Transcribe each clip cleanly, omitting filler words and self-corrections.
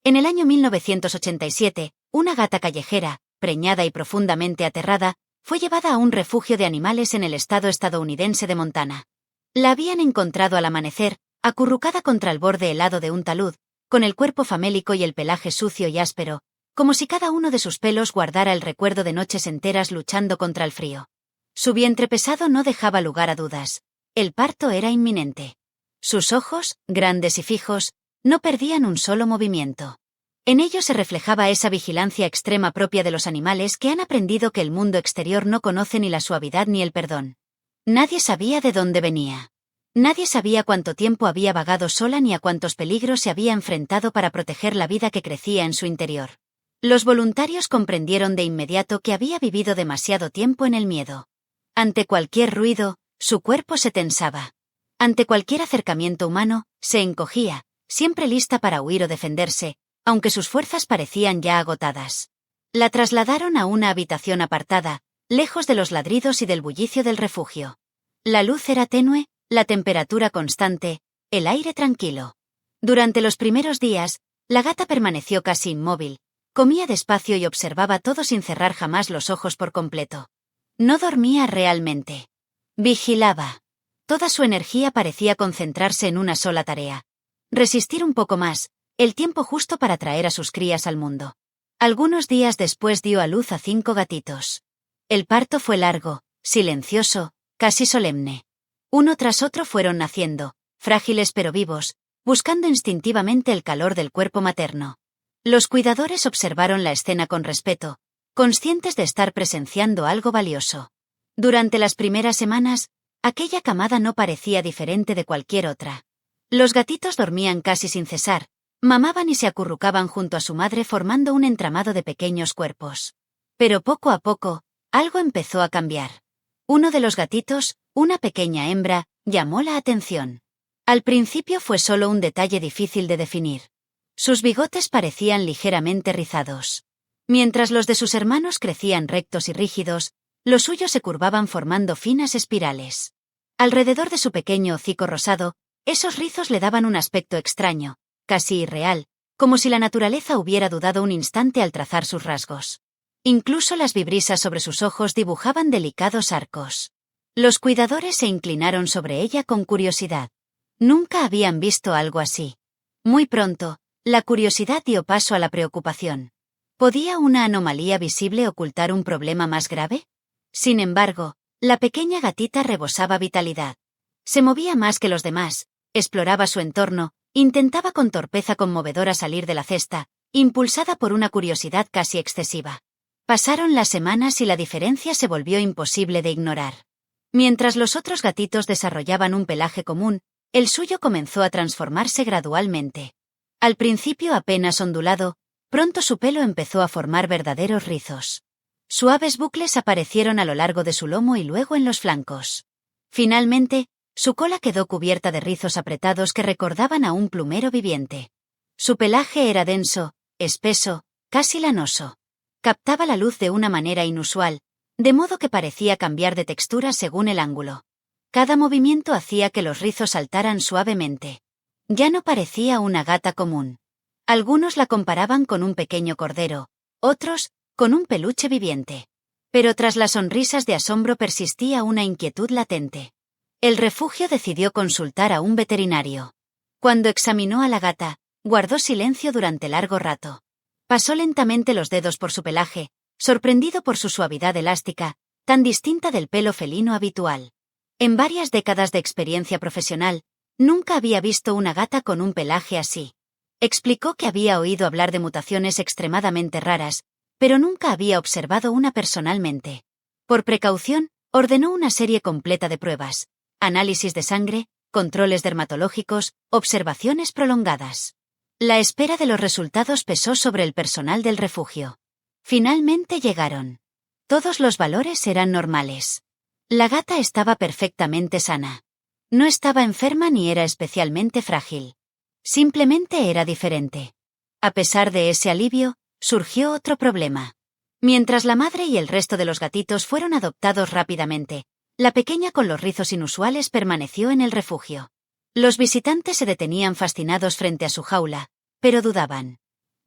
En el año 1987, una gata callejera, preñada y profundamente aterrada, fue llevada a un refugio de animales en el estado estadounidense de Montana. La habían encontrado al amanecer, acurrucada contra el borde helado de un talud, con el cuerpo famélico y el pelaje sucio y áspero, como si cada uno de sus pelos guardara el recuerdo de noches enteras luchando contra el frío. Su vientre pesado no dejaba lugar a dudas. El parto era inminente. Sus ojos, grandes y fijos, no perdían un solo movimiento. En ellos se reflejaba esa vigilancia extrema propia de los animales que han aprendido que el mundo exterior no conoce ni la suavidad ni el perdón. Nadie sabía de dónde venía. Nadie sabía cuánto tiempo había vagado sola ni a cuántos peligros se había enfrentado para proteger la vida que crecía en su interior. Los voluntarios comprendieron de inmediato que había vivido demasiado tiempo en el miedo. Ante cualquier ruido, su cuerpo se tensaba. Ante cualquier acercamiento humano, se encogía, siempre lista para huir o defenderse, aunque sus fuerzas parecían ya agotadas. La trasladaron a una habitación apartada, lejos de los ladridos y del bullicio del refugio. La luz era tenue, la temperatura constante, el aire tranquilo. Durante los primeros días, la gata permaneció casi inmóvil, comía despacio y observaba todo sin cerrar jamás los ojos por completo. No dormía realmente. Vigilaba. Toda su energía parecía concentrarse en una sola tarea. Resistir un poco más, el tiempo justo para traer a sus crías al mundo. Algunos días después dio a luz a 5 gatitos. El parto fue largo, silencioso, casi solemne. Uno tras otro fueron naciendo, frágiles pero vivos, buscando instintivamente el calor del cuerpo materno. Los cuidadores observaron la escena con respeto, conscientes de estar presenciando algo valioso. Durante las primeras semanas, aquella camada no parecía diferente de cualquier otra. Los gatitos dormían casi sin cesar, mamaban y se acurrucaban junto a su madre formando un entramado de pequeños cuerpos. Pero poco a poco, algo empezó a cambiar. Uno de los gatitos, una pequeña hembra, llamó la atención. Al principio fue solo un detalle difícil de definir. Sus bigotes parecían ligeramente rizados. Mientras los de sus hermanos crecían rectos y rígidos, los suyos se curvaban formando finas espirales. Alrededor de su pequeño hocico rosado, esos rizos le daban un aspecto extraño, casi irreal, como si la naturaleza hubiera dudado un instante al trazar sus rasgos. Incluso las vibrisas sobre sus ojos dibujaban delicados arcos. Los cuidadores se inclinaron sobre ella con curiosidad. Nunca habían visto algo así. Muy pronto, la curiosidad dio paso a la preocupación. ¿Podía una anomalía visible ocultar un problema más grave? Sin embargo, la pequeña gatita rebosaba vitalidad. Se movía más que los demás, exploraba su entorno, intentaba con torpeza conmovedora salir de la cesta, impulsada por una curiosidad casi excesiva. Pasaron las semanas y la diferencia se volvió imposible de ignorar. Mientras los otros gatitos desarrollaban un pelaje común, el suyo comenzó a transformarse gradualmente. Al principio apenas ondulado, pronto su pelo empezó a formar verdaderos rizos. Suaves bucles aparecieron a lo largo de su lomo y luego en los flancos. Finalmente, su cola quedó cubierta de rizos apretados que recordaban a un plumero viviente. Su pelaje era denso, espeso, casi lanoso. Captaba la luz de una manera inusual, de modo que parecía cambiar de textura según el ángulo. Cada movimiento hacía que los rizos saltaran suavemente. Ya no parecía una gata común. Algunos la comparaban con un pequeño cordero, otros, con un peluche viviente. Pero tras las sonrisas de asombro persistía una inquietud latente. El refugio decidió consultar a un veterinario. Cuando examinó a la gata, guardó silencio durante largo rato. Pasó lentamente los dedos por su pelaje, sorprendido por su suavidad elástica, tan distinta del pelo felino habitual. En varias décadas de experiencia profesional, nunca había visto una gata con un pelaje así. Explicó que había oído hablar de mutaciones extremadamente raras, pero nunca había observado una personalmente. Por precaución, ordenó una serie completa de pruebas: análisis de sangre, controles dermatológicos, observaciones prolongadas. La espera de los resultados pesó sobre el personal del refugio. Finalmente llegaron. Todos los valores eran normales. La gata estaba perfectamente sana. No estaba enferma ni era especialmente frágil. Simplemente era diferente. A pesar de ese alivio, surgió otro problema. Mientras la madre y el resto de los gatitos fueron adoptados rápidamente, la pequeña con los rizos inusuales permaneció en el refugio. Los visitantes se detenían fascinados frente a su jaula, pero dudaban.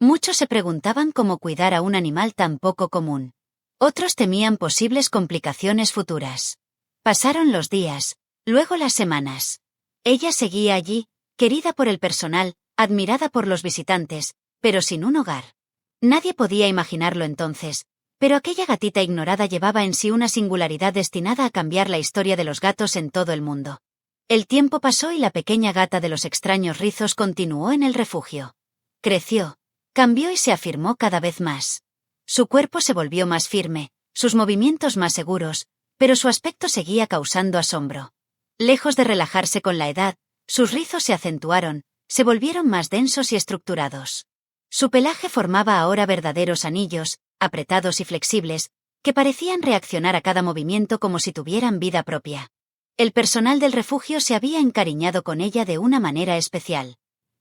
Muchos se preguntaban cómo cuidar a un animal tan poco común. Otros temían posibles complicaciones futuras. Pasaron los días, luego las semanas. Ella seguía allí, querida por el personal, admirada por los visitantes, pero sin un hogar. Nadie podía imaginarlo entonces, pero aquella gatita ignorada llevaba en sí una singularidad destinada a cambiar la historia de los gatos en todo el mundo. El tiempo pasó y la pequeña gata de los extraños rizos continuó en el refugio. Creció, cambió y se afirmó cada vez más. Su cuerpo se volvió más firme, sus movimientos más seguros, pero su aspecto seguía causando asombro. Lejos de relajarse con la edad, sus rizos se acentuaron, se volvieron más densos y estructurados. Su pelaje formaba ahora verdaderos anillos, apretados y flexibles, que parecían reaccionar a cada movimiento como si tuvieran vida propia. El personal del refugio se había encariñado con ella de una manera especial.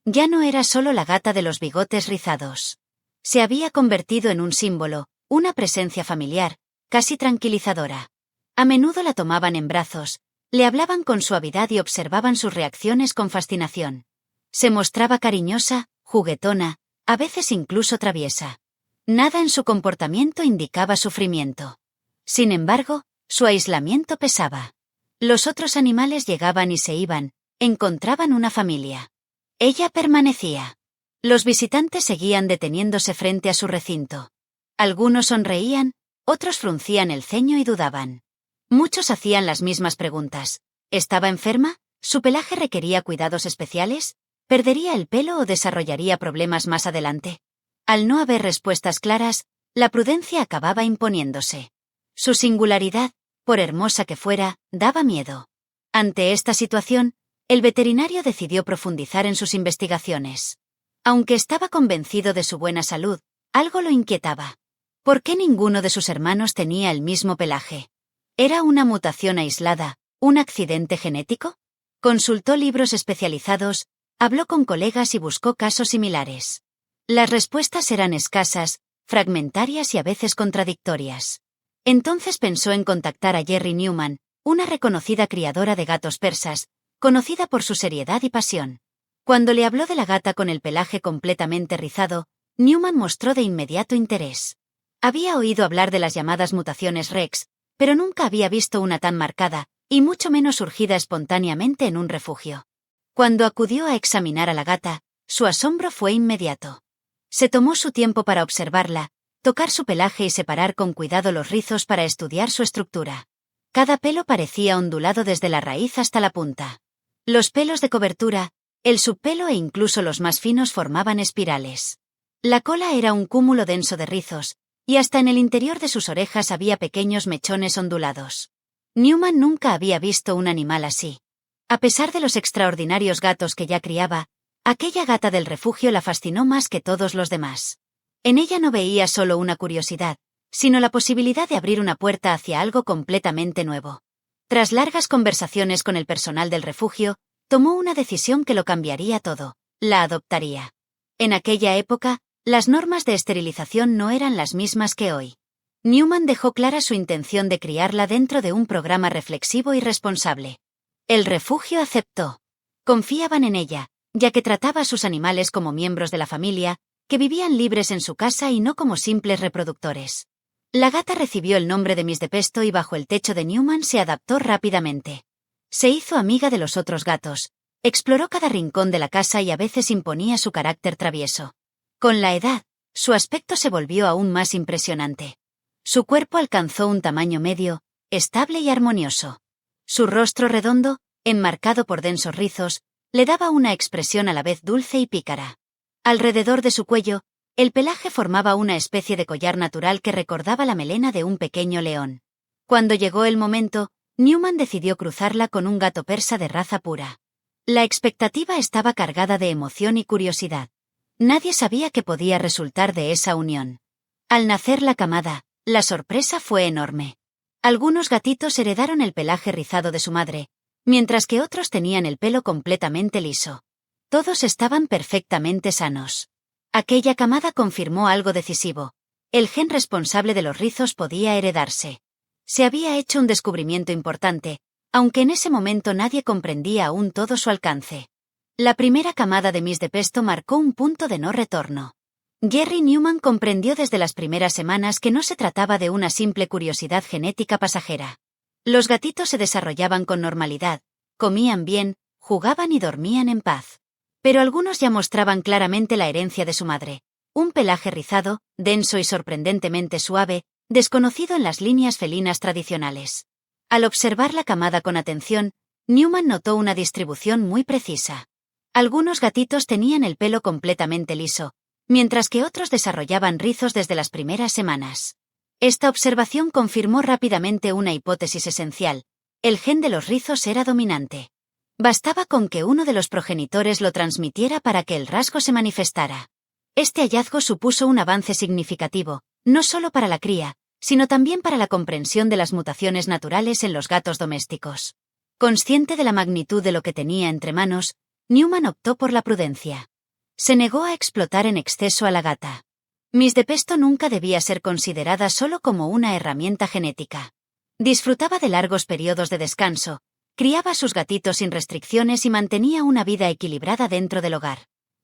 Ya no era solo la gata de los bigotes rizados. Se había convertido en un símbolo, una presencia familiar, casi tranquilizadora. A menudo la tomaban en brazos, le hablaban con suavidad y observaban sus reacciones con fascinación. Se mostraba cariñosa, juguetona, a veces incluso traviesa. Nada en su comportamiento indicaba sufrimiento. Sin embargo, su aislamiento pesaba. Los otros animales llegaban y se iban, encontraban una familia. Ella permanecía. Los visitantes seguían deteniéndose frente a su recinto. Algunos sonreían, otros fruncían el ceño y dudaban. Muchos hacían las mismas preguntas. ¿Estaba enferma? ¿Su pelaje requería cuidados especiales? ¿Perdería el pelo o desarrollaría problemas más adelante? Al no haber respuestas claras, la prudencia acababa imponiéndose. Su singularidad, por hermosa que fuera, daba miedo. Ante esta situación, el veterinario decidió profundizar en sus investigaciones. Aunque estaba convencido de su buena salud, algo lo inquietaba. ¿Por qué ninguno de sus hermanos tenía el mismo pelaje? ¿Era una mutación aislada, un accidente genético? Consultó libros especializados, habló con colegas y buscó casos similares. Las respuestas eran escasas, fragmentarias y a veces contradictorias. Entonces pensó en contactar a Jerry Newman, una reconocida criadora de gatos persas, conocida por su seriedad y pasión. Cuando le habló de la gata con el pelaje completamente rizado, Newman mostró de inmediato interés. Había oído hablar de las llamadas mutaciones Rex, pero nunca había visto una tan marcada, y mucho menos surgida espontáneamente en un refugio. Cuando acudió a examinar a la gata, su asombro fue inmediato. Se tomó su tiempo para observarla, tocar su pelaje y separar con cuidado los rizos para estudiar su estructura. Cada pelo parecía ondulado desde la raíz hasta la punta. Los pelos de cobertura, el subpelo e incluso los más finos formaban espirales. La cola era un cúmulo denso de rizos, y hasta en el interior de sus orejas había pequeños mechones ondulados. Newman nunca había visto un animal así. A pesar de los extraordinarios gatos que ya criaba, aquella gata del refugio la fascinó más que todos los demás. En ella no veía solo una curiosidad, sino la posibilidad de abrir una puerta hacia algo completamente nuevo. Tras largas conversaciones con el personal del refugio, tomó una decisión que lo cambiaría todo: la adoptaría. En aquella época, las normas de esterilización no eran las mismas que hoy. Newman dejó clara su intención de criarla dentro de un programa reflexivo y responsable. El refugio aceptó. Confiaban en ella, ya que trataba a sus animales como miembros de la familia, que vivían libres en su casa y no como simples reproductores. La gata recibió el nombre de Miss de Pesto y bajo el techo de Newman se adaptó rápidamente. Se hizo amiga de los otros gatos, exploró cada rincón de la casa y a veces imponía su carácter travieso. Con la edad, su aspecto se volvió aún más impresionante. Su cuerpo alcanzó un tamaño medio, estable y armonioso. Su rostro redondo, enmarcado por densos rizos, le daba una expresión a la vez dulce y pícara. Alrededor de su cuello, el pelaje formaba una especie de collar natural que recordaba la melena de un pequeño león. Cuando llegó el momento, Newman decidió cruzarla con un gato persa de raza pura. La expectativa estaba cargada de emoción y curiosidad. Nadie sabía qué podía resultar de esa unión. Al nacer la camada, la sorpresa fue enorme. Algunos gatitos heredaron el pelaje rizado de su madre, mientras que otros tenían el pelo completamente liso. Todos estaban perfectamente sanos. Aquella camada confirmó algo decisivo: el gen responsable de los rizos podía heredarse. Se había hecho un descubrimiento importante, aunque en ese momento nadie comprendía aún todo su alcance. La primera camada de Miss de Pesto marcó un punto de no retorno. Jerry Newman comprendió desde las primeras semanas que no se trataba de una simple curiosidad genética pasajera. Los gatitos se desarrollaban con normalidad, comían bien, jugaban y dormían en paz. Pero algunos ya mostraban claramente la herencia de su madre. Un pelaje rizado, denso y sorprendentemente suave, desconocido en las líneas felinas tradicionales. Al observar la camada con atención, Newman notó una distribución muy precisa. Algunos gatitos tenían el pelo completamente liso, mientras que otros desarrollaban rizos desde las primeras semanas. Esta observación confirmó rápidamente una hipótesis esencial: el gen de los rizos era dominante. Bastaba con que uno de los progenitores lo transmitiera para que el rasgo se manifestara. Este hallazgo supuso un avance significativo, no solo para la cría, sino también para la comprensión de las mutaciones naturales en los gatos domésticos. Consciente de la magnitud de lo que tenía entre manos, Newman optó por la prudencia. Se negó a explotar en exceso a la gata. Miss de Pesto nunca debía ser considerada solo como una herramienta genética. Disfrutaba de largos periodos de descanso, criaba a sus gatitos sin restricciones y mantenía una vida equilibrada dentro del hogar.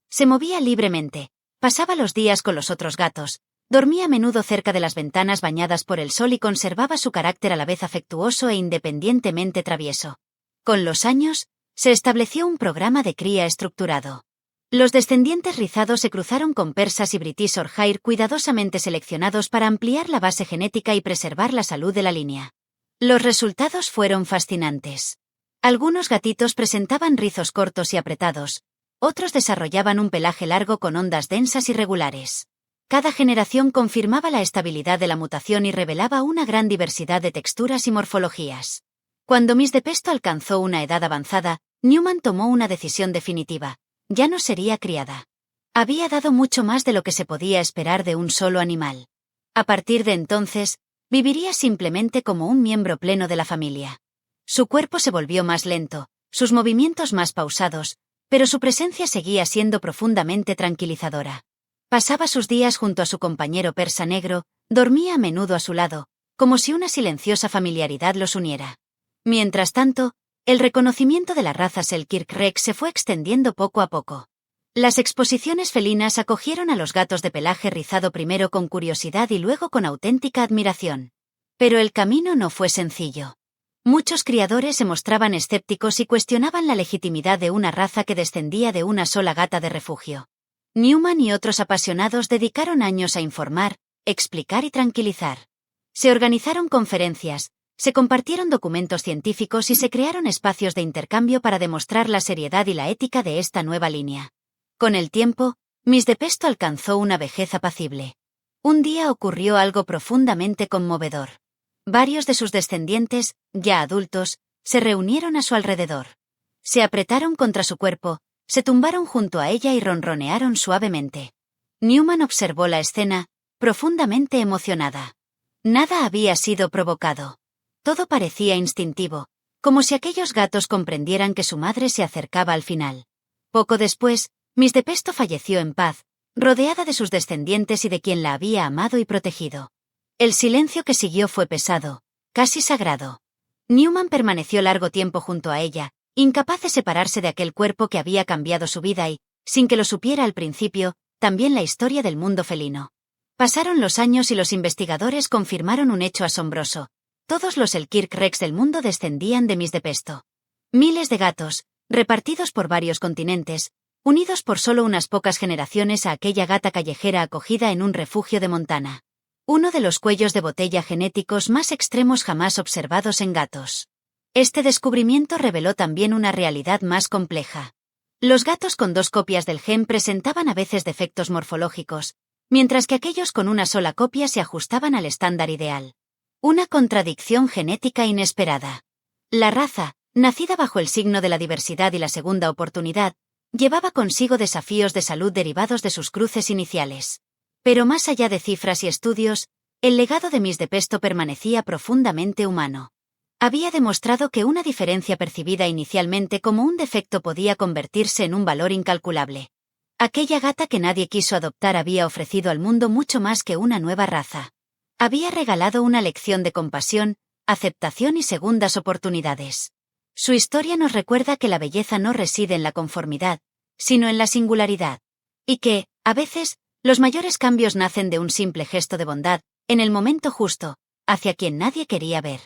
Se movía libremente, pasaba los días con los otros gatos, dormía a menudo cerca de las ventanas bañadas por el sol y conservaba su carácter a la vez afectuoso e independientemente travieso. Con los años, se estableció un programa de cría estructurado. Los descendientes rizados se cruzaron con persas y British Shorthair cuidadosamente seleccionados para ampliar la base genética y preservar la salud de la línea. Los resultados fueron fascinantes. Algunos gatitos presentaban rizos cortos y apretados, otros desarrollaban un pelaje largo con ondas densas y regulares. Cada generación confirmaba la estabilidad de la mutación y revelaba una gran diversidad de texturas y morfologías. Cuando Miss de Pesto alcanzó una edad avanzada, Newman tomó una decisión definitiva: ya no sería criada. Había dado mucho más de lo que se podía esperar de un solo animal. A partir de entonces, viviría simplemente como un miembro pleno de la familia. Su cuerpo se volvió más lento, sus movimientos más pausados, pero su presencia seguía siendo profundamente tranquilizadora. Pasaba sus días junto a su compañero persa negro, dormía a menudo a su lado, como si una silenciosa familiaridad los uniera. Mientras tanto, el reconocimiento de la raza Selkirk Rex se fue extendiendo poco a poco. Las exposiciones felinas acogieron a los gatos de pelaje rizado primero con curiosidad y luego con auténtica admiración. Pero el camino no fue sencillo. Muchos criadores se mostraban escépticos y cuestionaban la legitimidad de una raza que descendía de una sola gata de refugio. Newman y otros apasionados dedicaron años a informar, explicar y tranquilizar. Se organizaron conferencias, se compartieron documentos científicos y se crearon espacios de intercambio para demostrar la seriedad y la ética de esta nueva línea. Con el tiempo, Miss de Pesto alcanzó una vejez apacible. Un día ocurrió algo profundamente conmovedor. Varios de sus descendientes, ya adultos, se reunieron a su alrededor. Se apretaron contra su cuerpo, se tumbaron junto a ella y ronronearon suavemente. Newman observó la escena, profundamente emocionada. Nada había sido provocado. Todo parecía instintivo, como si aquellos gatos comprendieran que su madre se acercaba al final. Poco después, Miss de Pesto falleció en paz, rodeada de sus descendientes y de quien la había amado y protegido. El silencio que siguió fue pesado, casi sagrado. Newman permaneció largo tiempo junto a ella, incapaz de separarse de aquel cuerpo que había cambiado su vida y, sin que lo supiera al principio, también la historia del mundo felino. Pasaron los años y los investigadores confirmaron un hecho asombroso. Todos los Selkirk Rex del mundo descendían de Miss de Pesto. Miles de gatos, repartidos por varios continentes, unidos por solo unas pocas generaciones a aquella gata callejera acogida en un refugio de Montana. Uno de los cuellos de botella genéticos más extremos jamás observados en gatos. Este descubrimiento reveló también una realidad más compleja. Los gatos con dos copias del gen presentaban a veces defectos morfológicos, mientras que aquellos con una sola copia se ajustaban al estándar ideal. Una contradicción genética inesperada. La raza, nacida bajo el signo de la diversidad y la segunda oportunidad, llevaba consigo desafíos de salud derivados de sus cruces iniciales. Pero más allá de cifras y estudios, el legado de Miss de Pesto permanecía profundamente humano. Había demostrado que una diferencia percibida inicialmente como un defecto podía convertirse en un valor incalculable. Aquella gata que nadie quiso adoptar había ofrecido al mundo mucho más que una nueva raza. Había regalado una lección de compasión, aceptación y segundas oportunidades. Su historia nos recuerda que la belleza no reside en la conformidad, sino en la singularidad. Y que, a veces, Los mayores cambios nacen de un simple gesto de bondad, en el momento justo, hacia quien nadie quería ver.